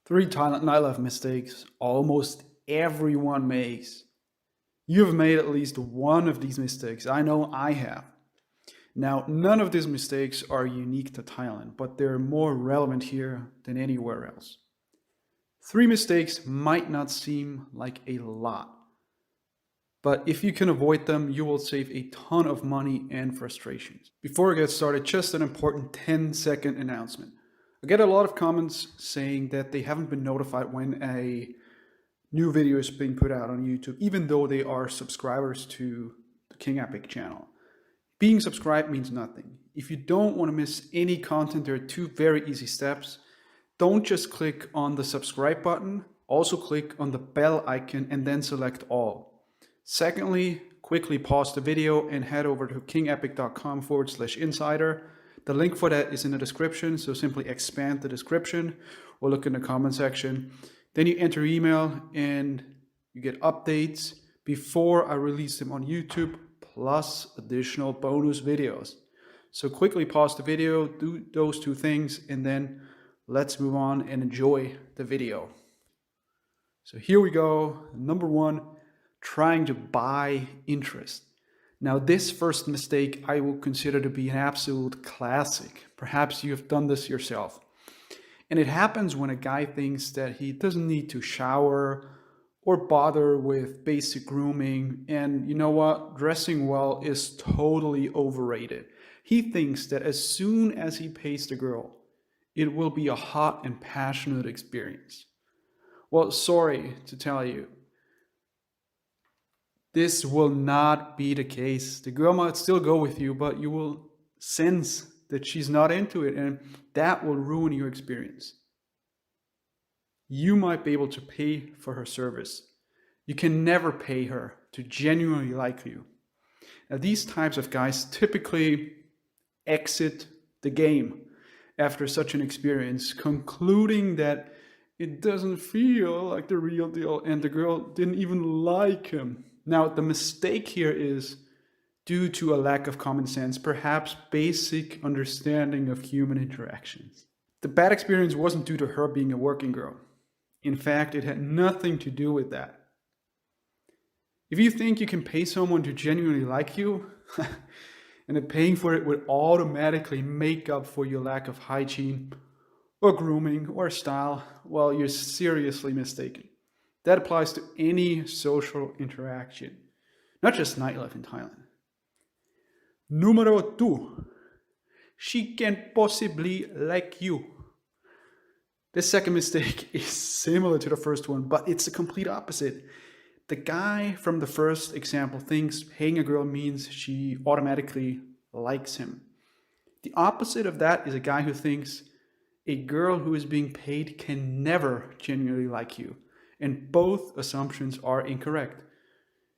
Three Thailand nightlife mistakes almost everyone makes. You've made at least one of these mistakes. I know I have. Now, none of these mistakes are unique to Thailand, but they're more relevant here than anywhere else. Three mistakes might not seem like a lot, but if you can avoid them, you will save a ton of money and frustrations. Before I get started, just an important 10-second announcement. I get a lot of comments saying that they haven't been notified when a new video is being put out on YouTube, even though they are subscribers to the King Epic channel. Being subscribed means nothing. If you don't want to miss any content, there are two very easy steps. Don't just click on the subscribe button, also click on the bell icon and then select all. Secondly, quickly pause the video and head over to kingepic.com/insider. The link for that is in the description, so simply expand the description or look in the comment section. Then you enter email and you get updates before I release them on YouTube, plus additional bonus videos. So quickly pause the video, do those two things, and then let's move on and enjoy the video. So here we go. Number one, trying to buy interest. Now, this first mistake I will consider to be an absolute classic. Perhaps you've done this yourself. And it happens when a guy thinks that he doesn't need to shower or bother with basic grooming. And you know what? Dressing well is totally overrated. He thinks that as soon as he pays the girl, it will be a hot and passionate experience. Well, sorry to tell you, this will not be the case. The girl might still go with you, but you will sense that she's not into it, and that will ruin your experience. You might be able to pay for her service. You can never pay her to genuinely like you. Now, these types of guys typically exit the game after such an experience, concluding that it doesn't feel like the real deal and the girl didn't even like him. Now, the mistake here is due to a lack of common sense, perhaps basic understanding of human interactions. The bad experience wasn't due to her being a working girl. In fact, it had nothing to do with that. If you think you can pay someone to genuinely like you, and that paying for it would automatically make up for your lack of hygiene or grooming or style, well, you're seriously mistaken. That applies to any social interaction, not just nightlife in Thailand. Numero two, she can't possibly like you. The second mistake is similar to the first one, but it's the complete opposite. The guy from the first example thinks paying a girl means she automatically likes him. The opposite of that is a guy who thinks a girl who is being paid can never genuinely like you. And both assumptions are incorrect.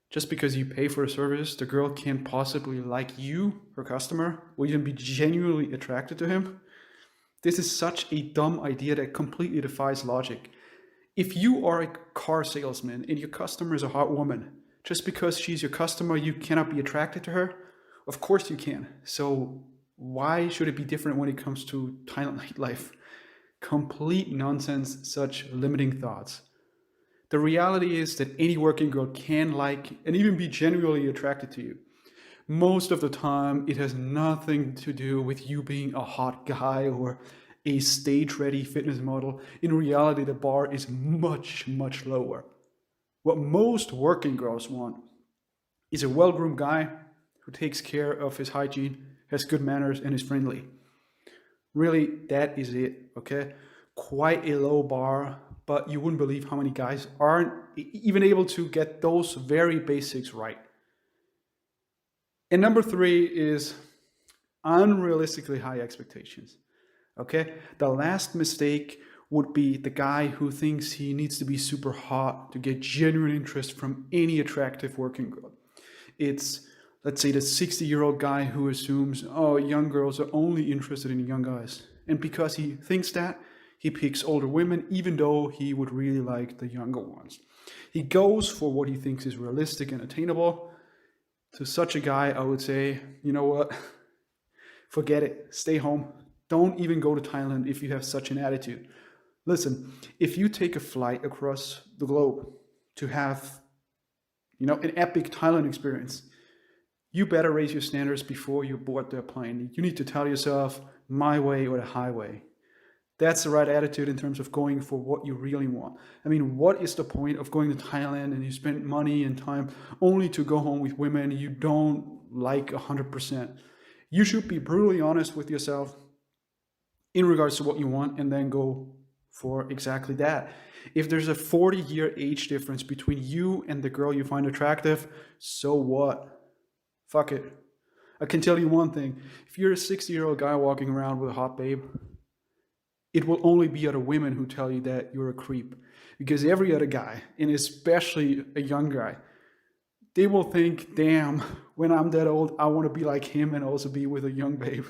Just because you pay for a service, the girl can't possibly like you, her customer, or even be genuinely attracted to him. This is such a dumb idea that completely defies logic. If you are a car salesman and your customer is a hot woman, just because she's your customer, you cannot be attracted to her? Of course you can. So why should it be different when it comes to Thailand nightlife? Complete nonsense, such limiting thoughts. The reality is that any working girl can like and even be genuinely attracted to you. Most of the time, it has nothing to do with you being a hot guy or a stage-ready fitness model. In reality, the bar is much, much lower. What most working girls want is a well-groomed guy who takes care of his hygiene, has good manners, and is friendly. Really, that is it, okay? Quite a low bar, but you wouldn't believe how many guys aren't even able to get those very basics right. And number three is unrealistically high expectations. Okay, the last mistake would be the guy who thinks he needs to be super hot to get genuine interest from any attractive working girl. It's, let's say, the 60-year-old guy who assumes, oh, young girls are only interested in young guys. And because he thinks that, he picks older women, even though he would really like the younger ones. He goes for what he thinks is realistic and attainable. To such a guy, I would say, you know what? Forget it. Stay home. Don't even go to Thailand if you have such an attitude. Listen, if you take a flight across the globe to have, an epic Thailand experience, you better raise your standards before you board the plane. You need to tell yourself, my way or the highway. That's the right attitude in terms of going for what you really want. I mean, what is the point of going to Thailand and you spend money and time only to go home with women you don't like 100%? You should be brutally honest with yourself in regards to what you want and then go for exactly that. If there's a 40-year age difference between you and the girl you find attractive, so what? Fuck it. I can tell you one thing. If you're a 60-year-old guy walking around with a hot babe, it will only be other women who tell you that you're a creep. Because every other guy, and especially a young guy, they will think, damn, when I'm that old, I want to be like him and also be with a young babe.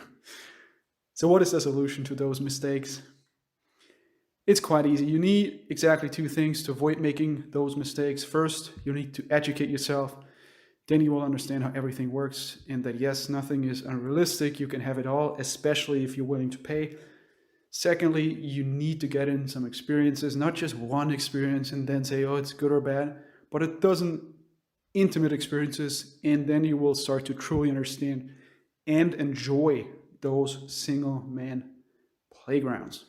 So what is the solution to those mistakes? It's quite easy. You need exactly two things to avoid making those mistakes. First, you need to educate yourself. Then you will understand how everything works and that yes, nothing is unrealistic. You can have it all, especially if you're willing to pay. Secondly, you need to get in some experiences, not just one experience and then say, oh, it's good or bad, but a dozen intimate experiences, and then you will start to truly understand and enjoy those single man playgrounds.